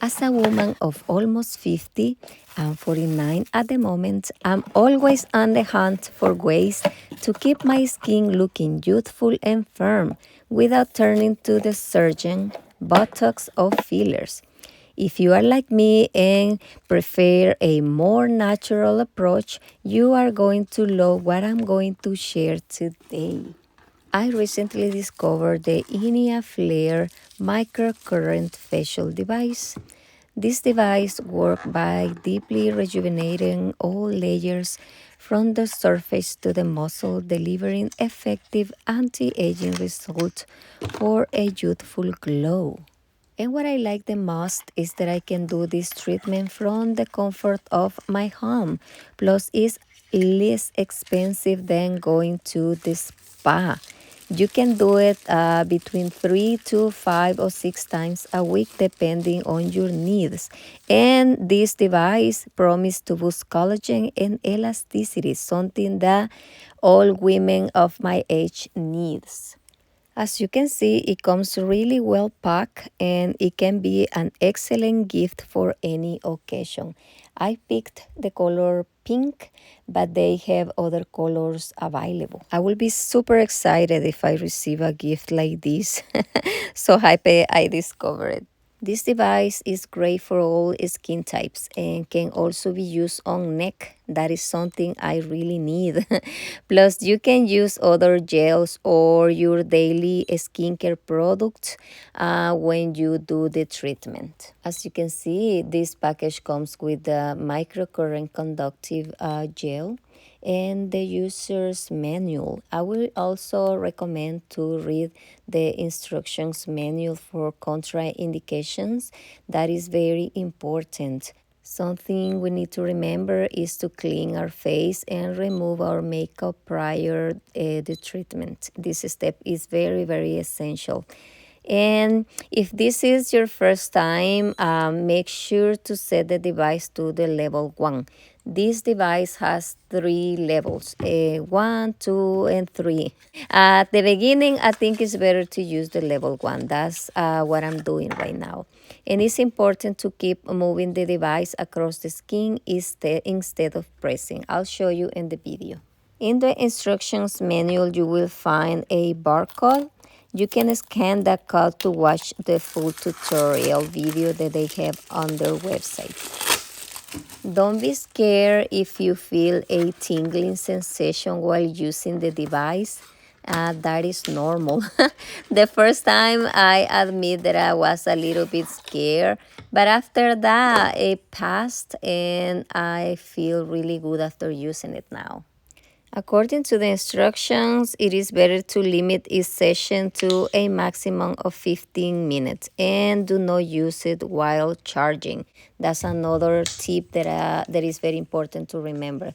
As a woman of almost 50, I'm 49 at the moment, I'm always on the hunt for ways to keep my skin looking youthful and firm without turning to the surgeon, Botox, or fillers. If you are like me and prefer a more natural approach, you are going to love what I'm going to share today. I recently discovered the Inia Flare Microcurrent facial device. This device works by deeply rejuvenating all layers from the surface to the muscle, delivering effective anti-aging results for a youthful glow. And what I like the most is that I can do this treatment from the comfort of my home. Plus, it's less expensive than going to the spa. You can do it between 3 to 5 or 6 times a week, depending on your needs. And this device promises to boost collagen and elasticity, something that all women of my age needs. As you can see, it comes really well packed and it can be an excellent gift for any occasion. I picked the color pink, but they have other colors available. I will be super excited if I receive a gift like this. So happy I discovered it. This device is great for all skin types and can also be used on neck. That is something I really need. Plus, you can use other gels or your daily skincare products when you do the treatment. As you can see, this package comes with the microcurrent conductive gel and the user's manual. I will also recommend to read the instructions manual for contraindications. That is very important. Something we need to remember is to clean our face and remove our makeup prior the treatment. This step is very, very essential. And if this is your first time, make sure to set the device to the level 1. This device has 3 levels, 1, 2, and 3. At the beginning, I think it's better to use the level 1. That's what I'm doing right now. And it's important to keep moving the device across the skin instead of pressing. I'll show you in the video. In the instructions manual, you will find a barcode. You can scan that code to watch the full tutorial video that they have on their website. Don't be scared if you feel a tingling sensation while using the device. That is normal. The first time I admit that I was a little bit scared, but after that it passed and I feel really good after using it now. According to the instructions, it is better to limit each session to a maximum of 15 minutes and do not use it while charging. That's another tip that is very important to remember.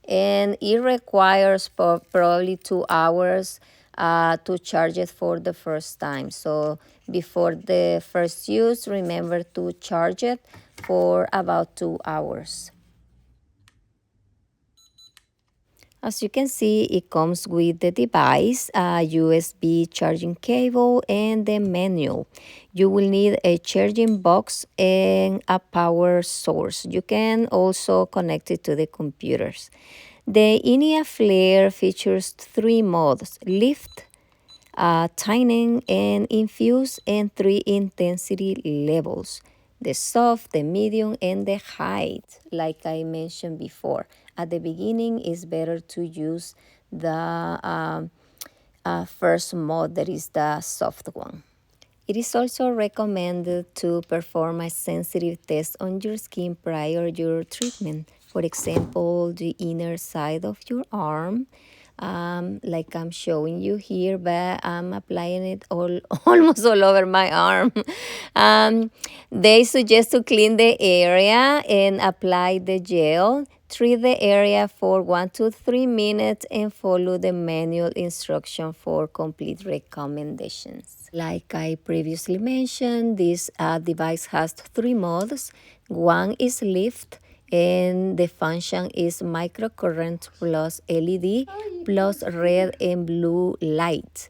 And it requires probably 2 hours to charge it for the first time. So before the first use, remember to charge it for about 2 hours. As you can see, it comes with the device, a USB charging cable, and the manual. You will need a charging box and a power source. You can also connect it to the computers. The Inia Flare features 3 modes: lift, tightening, and infuse, and 3 intensity levels: the soft, the medium, and the height, like I mentioned before. At the beginning, it's better to use the first mode, that is the soft one. It is also recommended to perform a sensitive test on your skin prior to your treatment. For example, the inner side of your arm, like I'm showing you here, but I'm applying it almost all over my arm. They suggest to clean the area and apply the gel. Treat the area for 1 to 3 minutes and follow the manual instruction for complete recommendations. Like I previously mentioned, this device has 3 modes. One is lift, and the function is microcurrent plus LED plus red and blue light.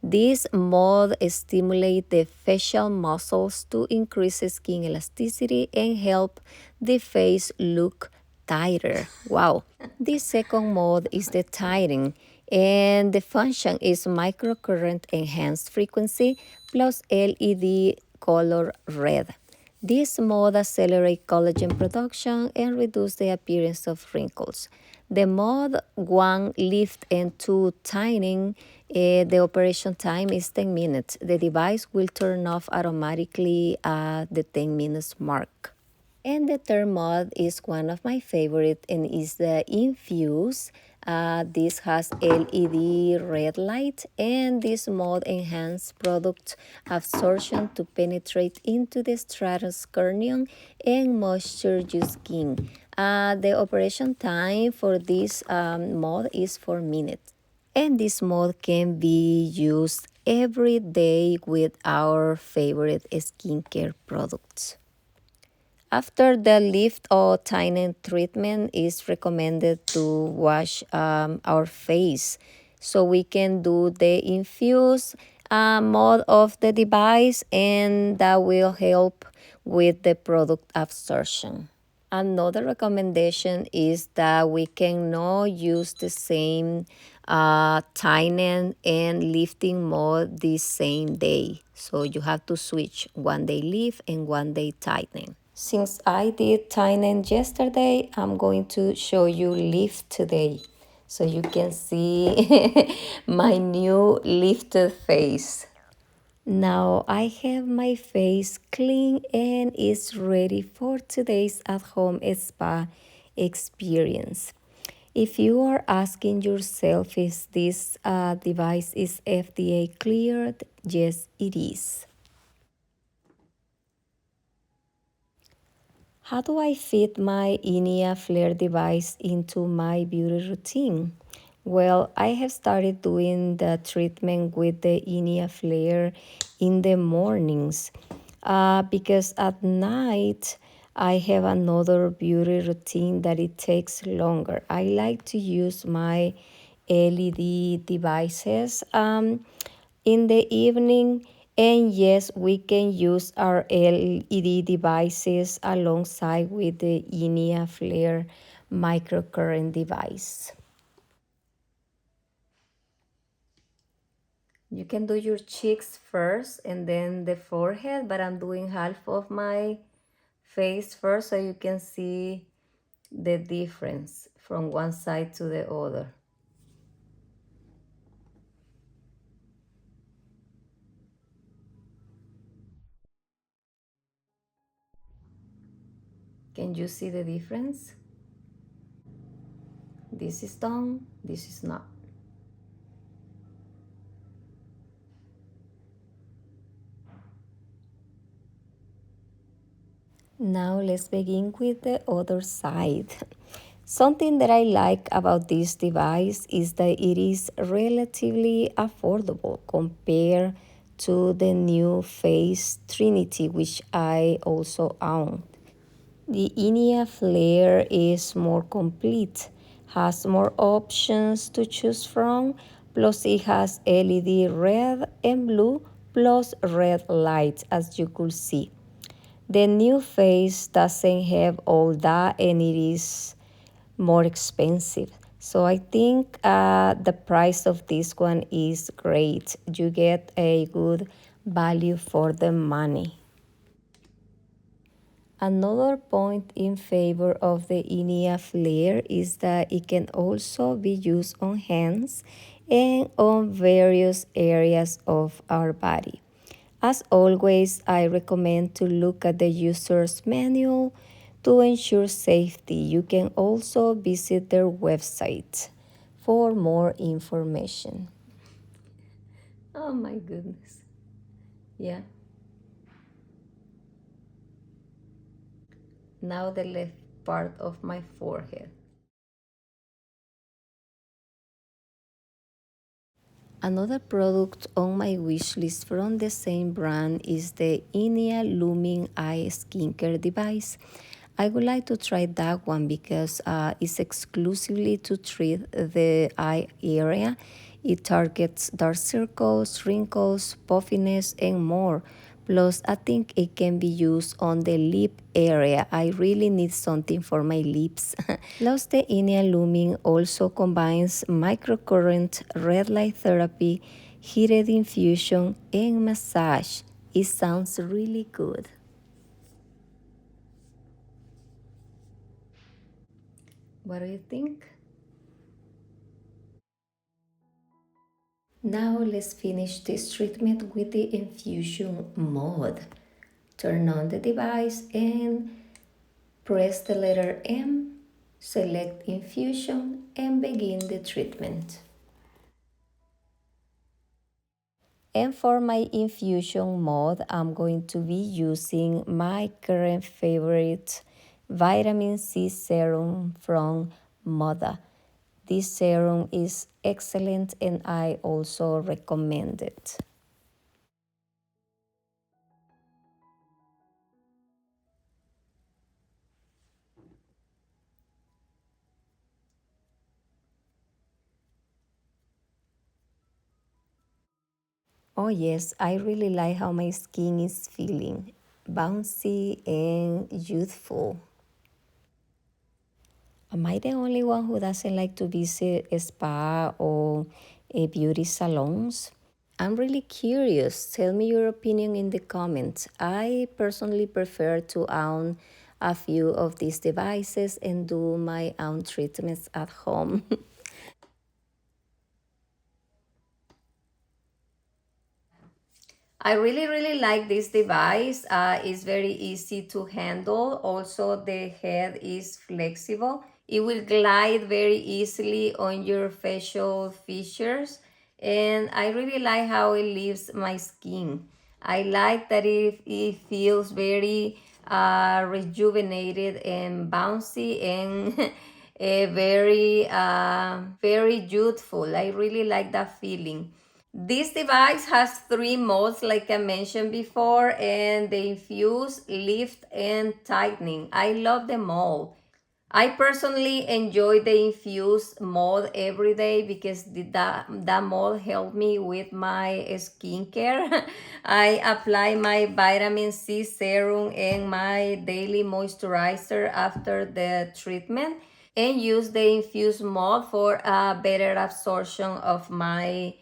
This mode stimulates the facial muscles to increase skin elasticity and help the face look tighter. Wow. The second mode is the tightening, and the function is microcurrent enhanced frequency plus LED color red. This mode accelerates collagen production and reduces the appearance of wrinkles. The mode 1 lift and 2 tightening, the operation time is 10 minutes. The device will turn off automatically at the 10 minutes mark. And the third mod is one of my favorite and is the Infuse. This has LED red light, and this mod enhances product absorption to penetrate into the stratus corneum and moisture your skin. The operation time for this mod is 4 minutes. And this mod can be used every day with our favorite skincare products. After the lift or tightening treatment, is recommended to wash our face so we can do the infuse mode of the device, and that will help with the product absorption. Another recommendation is that we cannot use the same tightening and lifting mode the same day. So you have to switch one day lift and one day tightening. Since I did tightening yesterday, I'm going to show you lift today so you can see my new lifted face. Now I have my face clean and is ready for today's at-home spa experience. If you are asking yourself if this device is FDA cleared, yes it is. How do I fit my Inia Flare device into my beauty routine? Well, I have started doing the treatment with the Inia Flare in the mornings because at night I have another beauty routine that it takes longer. I like to use my LED devices in the evening. And yes, we can use our LED devices alongside with the INIA Flare microcurrent device. You can do your cheeks first and then the forehead, but I'm doing half of my face first so you can see the difference from one side to the other. Can you see the difference? This is done, this is not. Now let's begin with the other side. Something that I like about this device is that it is relatively affordable compared to the new Face Trinity, which I also own. The Inia Flare is more complete, has more options to choose from, plus it has LED red and blue plus red light, as you could see. The new face doesn't have all that and it is more expensive. So I think the price of this one is great. You get a good value for the money. Another point in favor of the Inia Flare is that it can also be used on hands and on various areas of our body. As always, I recommend to look at the user's manual to ensure safety. You can also visit their website for more information. Oh my goodness. Yeah. Now the left part of my forehead. Another product on my wish list from the same brand is the Inia Lumin Eye Skincare device. I would like to try that one because it's exclusively to treat the eye area. It targets dark circles, wrinkles, puffiness, and more. Plus, I think it can be used on the lip area. I really need something for my lips. Plus, the Inia Lumin also combines microcurrent, red light therapy, heated infusion, and massage. It sounds really good. What do you think? Now let's finish this treatment with the infusion mode. Turn on the device and press the letter M, select infusion, and begin the treatment. And for my infusion mode, I'm going to be using my current favorite vitamin C serum from Moda. This serum is excellent and I also recommend it. Oh, yes, I really like how my skin is feeling bouncy and youthful. Am I the only one who doesn't like to visit a spa or a beauty salons? I'm really curious. Tell me your opinion in the comments. I personally prefer to own a few of these devices and do my own treatments at home. I really, really like this device. It's very easy to handle. Also, the head is flexible. It will glide very easily on your facial features. And I really like how it leaves my skin. I like that it feels very rejuvenated and bouncy and very youthful. I really like that feeling. This device has three modes, like I mentioned before, and they infuse, lift, and tightening. I love them all. I personally enjoy the infuse mode every day because that mode helped me with my skincare. I apply my vitamin C serum and my daily moisturizer after the treatment and use the infuse mode for a better absorption of my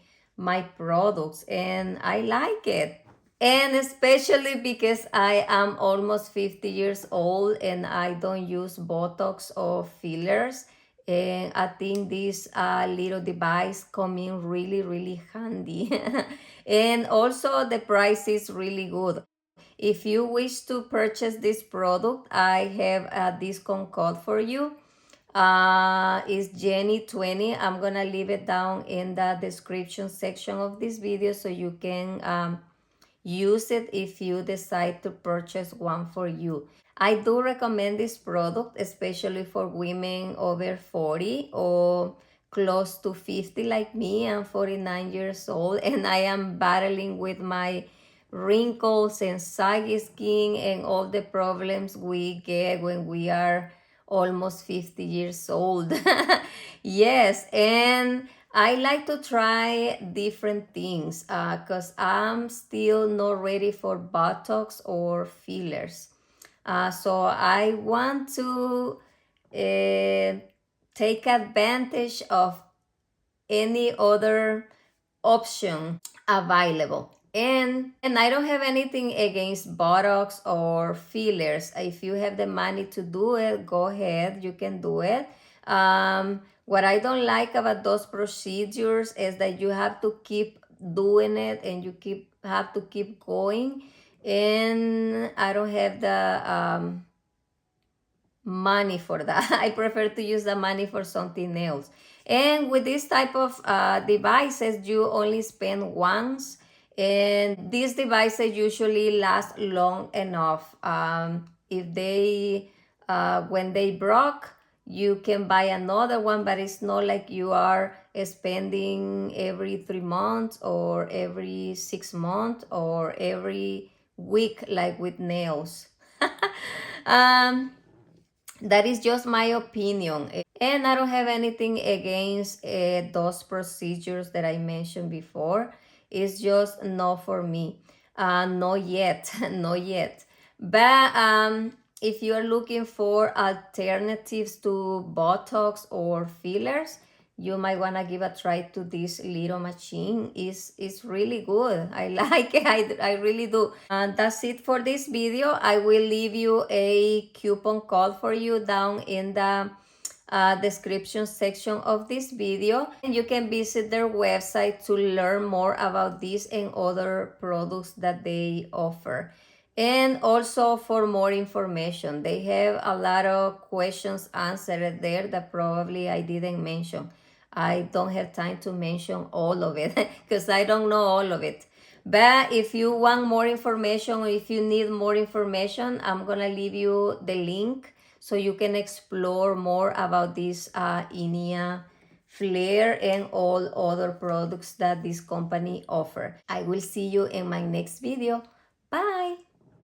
products, and I like it. And especially because I am almost 50 years old and I don't use Botox or fillers. And I think this little device come in really, really handy. And also the price is really good. If you wish to purchase this product, I have a discount code for you. Is Jenny20. I'm gonna leave it down in the description section of this video so you can use it if you decide to purchase one for you. I do recommend this product, especially for women over 40 or close to 50 like me. I'm 49 years old and I am battling with my wrinkles and saggy skin and all the problems we get when we are almost 50 years old. Yes, and I like to try different things because I'm still not ready for Botox or fillers. So I want to uh, take advantage of any other option available. And I don't have anything against Botox or fillers. If you have the money to do it, go ahead, you can do it. What I don't like about those procedures is that you have to keep doing it and you keep have to keep going. And I don't have the money for that. I prefer to use the money for something else. And with this type of devices, you only spend once, and these devices usually last long enough. If they, when they broke, you can buy another one, but it's not like you are spending every 3 months or every 6 months or every week like with nails. um, That is just my opinion. And I don't have anything against those procedures that I mentioned before. It's just not for me. Not yet, not yet. But if you are looking for alternatives to Botox or fillers, you might want to give a try to this little machine. It's really good. I like it. I really do. And that's it for this video. I will leave you a coupon code for you down in the description section of this video, and you can visit their website to learn more about this and other products that they offer. And also for more information, they have a lot of questions answered there that probably I didn't mention. I don't have time to mention all of it because I don't know all of it. But if you want more information or if you need more information, I'm gonna leave you the link so you can explore more about this Inia Flare and all other products that this company offer. I will see you in my next video. Bye!